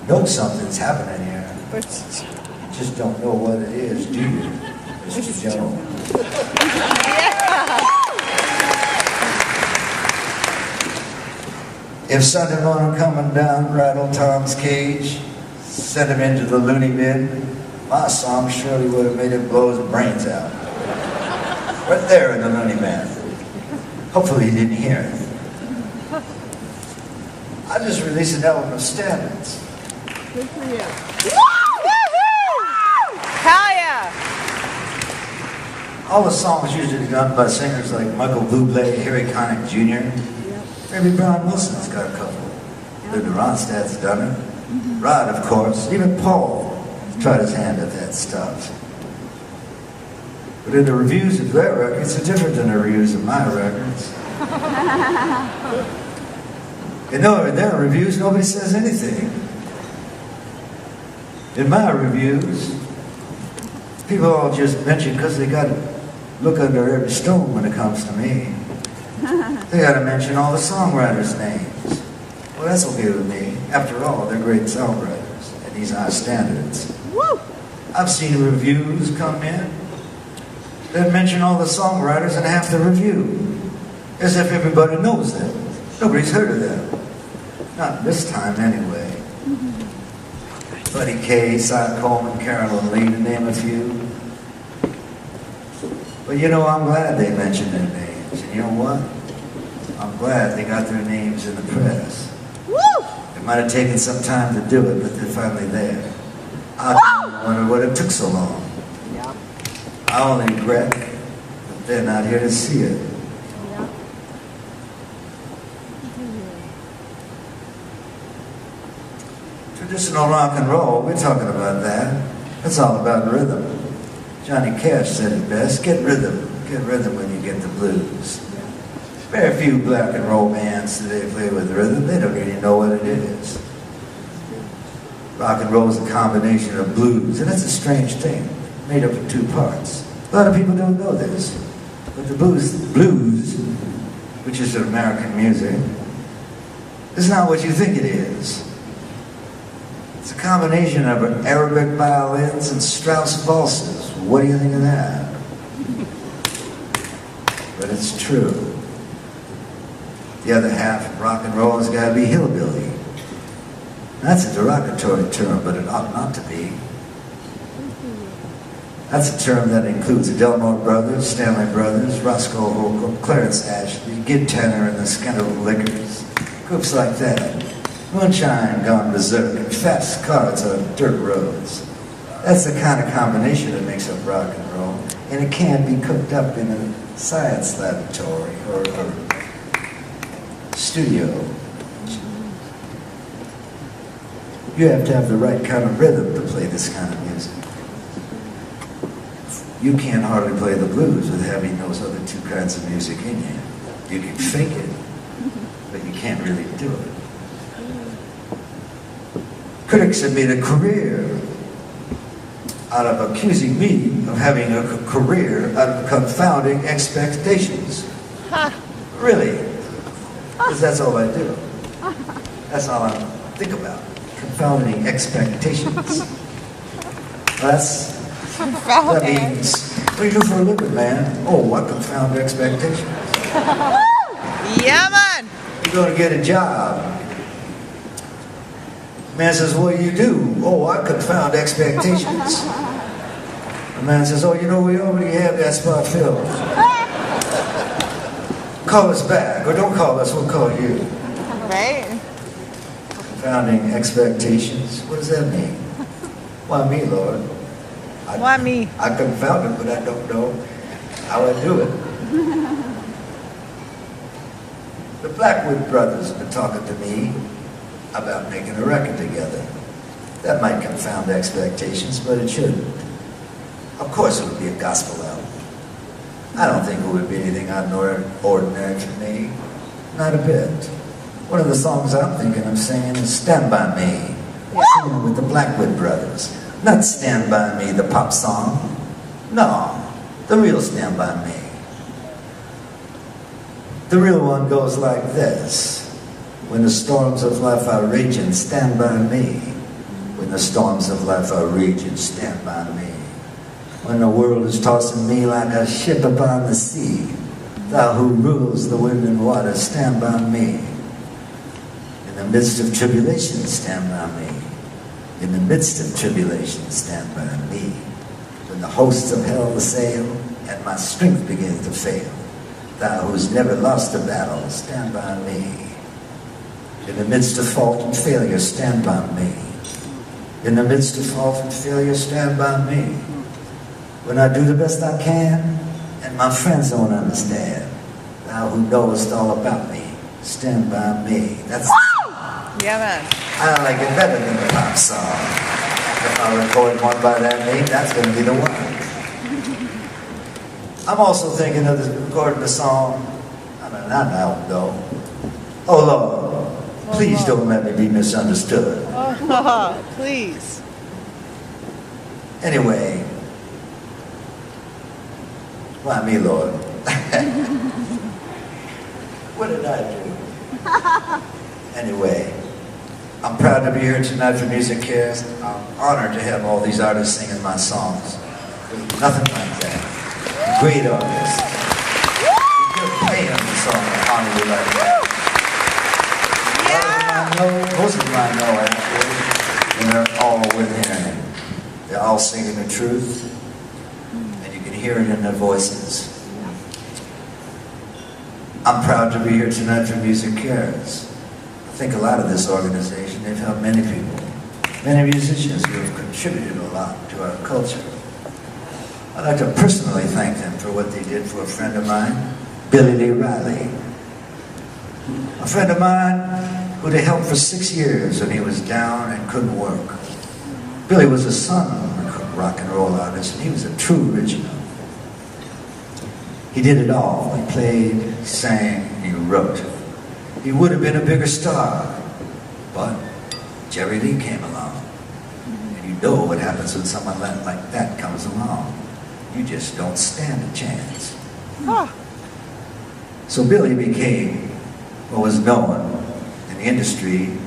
know something's happening here. You just don't know what it is, do you, Mr. Jones? If Sunday morning coming down, rattle Tom's cage, send him into the loony bin, my song surely would have made him blow his brains out. Right there in the loony bin. Hopefully he didn't hear it. I just released an album of standards. Good for you. Woo-hoo! Hell yeah! All the songs usually done by singers like Michael Bublé, Harry Connick Jr. Maybe Brian Wilson's got a couple. Linda Ronstadt's done it. Rod, of course. Even Paul tried his hand at that stuff. But in the reviews of their records, it's different than the reviews of my records. In their reviews, nobody says anything. In my reviews, people all just mention because they got to look under every stone when it comes to me. They got to mention all the songwriters' names. Well, that's okay with me. After all, they're great songwriters, and these are standards. Woo! I've seen reviews come in that mention all the songwriters in half the review, as if everybody knows them. Nobody's heard of them. Not this time, anyway. Buddy Kaye, Cy Coleman, Carolyn Lee, to name a few. But you know, I'm glad they mentioned their names. And you know what? I'm glad they got their names in the press. Woo! It might have taken some time to do it, but they're finally there. I wonder what it took so long. Yep. I only regret that they're not here to see it. Yep. Traditional rock and roll, we're talking about that. It's all about rhythm. Johnny Cash said it best, get rhythm when you get the blues. Very few black and roll bands today play with rhythm, they don't really know what it is. Rock and roll is a combination of blues, and that's a strange thing, made up of two parts. A lot of people don't know this, but the blues, which is American music, is not what you think it is. It's a combination of Arabic violins and Strauss valses. What do you think of that? But it's true. The other half of rock and roll has got to be hillbilly. That's a derogatory term, but it ought not to be. That's a term that includes the Delmore Brothers, Stanley Brothers, Roscoe Holcomb, Clarence Ashley, Gid Tanner and the Skinner Lickers, groups like that. Moonshine gone berserk and fast cars on dirt roads. That's the kind of combination that makes up rock and roll, and it can't be cooked up in a science laboratory or studio. You have to have the right kind of rhythm to play this kind of music. You can't hardly play the blues with having those other two kinds of music in you. You can fake it, but you can't really do it. Critics have made a career out of accusing me of having a career out of confounding expectations. Really. Because that's all I do. That's all I think about. Confounding expectations. That means, what do you do for a living, man? Oh, I confound expectations. Yeah, man! You're going to get a job. Man says, what do you do? Oh, I confound expectations. The man says, oh, you know, we already have that spot filled. Call us back, or don't call us, we'll call you. Right? Confounding expectations. What does that mean? Why me, Lord? Why me? I confound it, but I don't know how I do it. The Blackwood brothers have been talking to me about making a record together. That might confound expectations, but it shouldn't. Of course it would be a gospel album. I don't think it would be anything out of ordinary for me. Not a bit. One of the songs I'm thinking of singing is Stand By Me. Singing with the Blackwood brothers. Not Stand By Me, the pop song. No, the real Stand By Me. The real one goes like this. When the storms of life are raging, stand by me. When the storms of life are raging, stand by me. When the world is tossing me like a ship upon the sea, thou who rules the wind and water, stand by me. In the midst of tribulation, stand by me. In the midst of tribulation, stand by me. When the hosts of hell assail and my strength begins to fail, thou who's never lost a battle, stand by me. In the midst of fault and failure, stand by me. In the midst of fault and failure, stand by me. When I do the best I can and my friends don't understand, thou who knowest all about me, stand by me. That's Yeah, man. I like it better than the pop song. If I record one by that name, that's going to be the one. I'm also thinking of recording a song on an album, though. Oh Lord, please don't let me be misunderstood. Oh, please. Anyway, why me, Lord? What did I do? Anyway, I'm proud to be here tonight for MusiCares. I'm honored to have all these artists singing my songs. There's nothing like that. Great artists. You're playing the song to honor you like that. Most of them I know, actually, and they're all within. They're all singing the truth, and you can hear it in their voices. I'm proud to be here tonight for MusiCares. I think a lot of this organization, they've helped many people, many musicians who have contributed a lot to our culture. I'd like to personally thank them for what they did for a friend of mine, Billy Lee Riley. A friend of mine who they helped for 6 years when he was down and couldn't work. Billy was a son of a rock and roll artist, and he was a true original. He did it all. He played, he sang, he wrote. He would have been a bigger star, but Jerry Lee came along. And you know what happens when someone like that comes along. You just don't stand a chance. So Billy became what was known in the industry,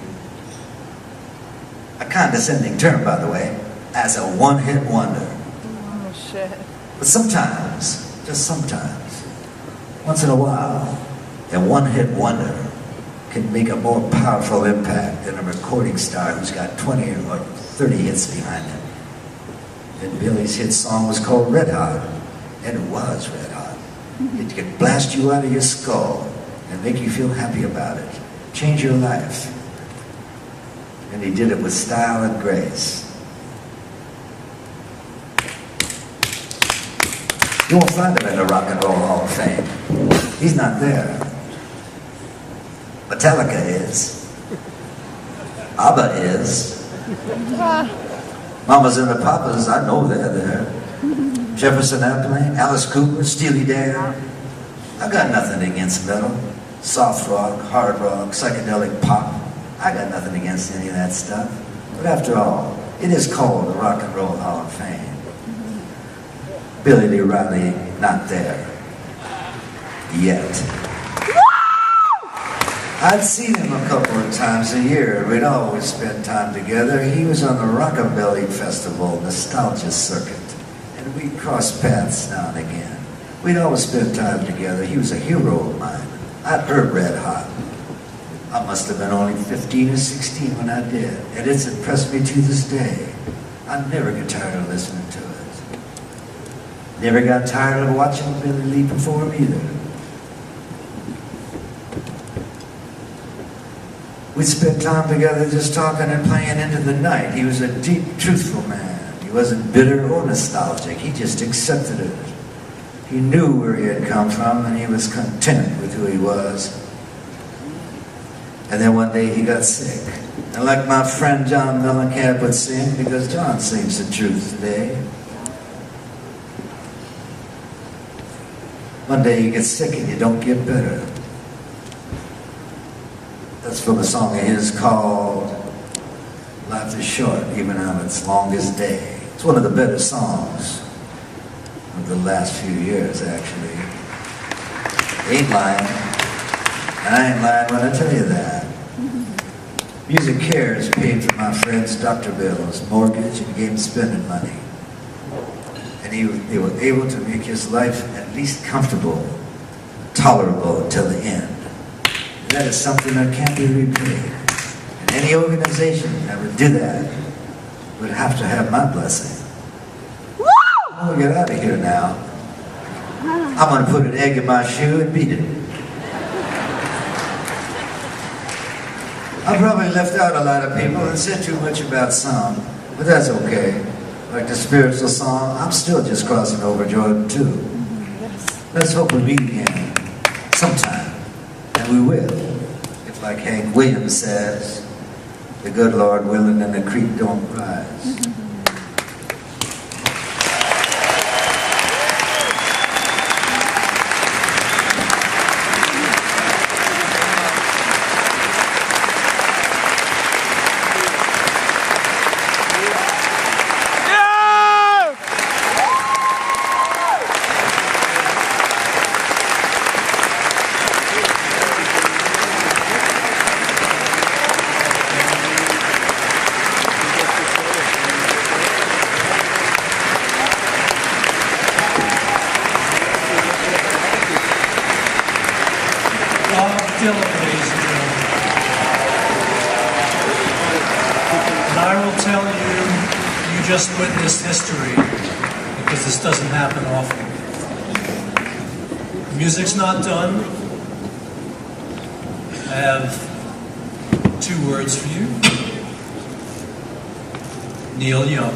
a condescending term, by the way, as a one-hit wonder. Oh, shit. But sometimes, just sometimes, once in a while, a one-hit wonder can make a more powerful impact than a recording star who's got 20 or 30 hits behind him. And Billy's hit song was called Red Hot, and it was red hot. It could blast you out of your skull and make you feel happy about it, change your life. And he did it with style and grace. You won't find him in the Rock and Roll Hall of Fame. He's not there. Metallica is. ABBA is. Mamas and the Papas, I know they're there. Jefferson Airplane, Alice Cooper, Steely Dan. I got nothing against metal. Soft rock, hard rock, psychedelic pop. I got nothing against any of that stuff. But after all, it is called the Rock and Roll Hall of Fame. Billy Lee Riley, not there. Yet. I'd seen him a couple of times a year. We'd always spend time together. He was on the Rockabilly Festival, Nostalgia Circuit. And we'd cross paths now and again. We'd always spend time together. He was a hero of mine. I'd heard Red Hot. I must have been only 15 or 16 when I did. And it's impressed me to this day. I never get tired of listening to it. Never got tired of watching Billy Lee perform either. We'd spend time together just talking and playing into the night. He was a deep, truthful man. He wasn't bitter or nostalgic. He just accepted it. He knew where he had come from, and he was content with who he was. And then one day he got sick. And like my friend John Mellencamp would sing, because John sings the truth today. One day you get sick and you don't get better. That's from a song of his called Life is Short, Even on Its Longest Day. It's one of the better songs of the last few years, actually. Ain't lying. And I ain't lying when I tell you that. MusiCares paid for my friend's doctor bills, mortgage, and gave him spending money. And they were able to make his life at least comfortable, tolerable until the end. And that is something that can't be repaid. And any organization that would do that would have to have my blessing. I'm gonna get out of here now. I'm gonna put an egg in my shoe and beat it. I probably left out a lot of people and said too much about some, but that's okay. Like the spiritual song, I'm still just crossing over Jordan too. Let's hope we meet again sometime, and we will. If, like Hank Williams says, the good Lord willing and the creek don't rise. Dylan, ladies and gentlemen. And I will tell you, you just witnessed history, because this doesn't happen often. The music's not done. I have 2 words for you. Neil Young.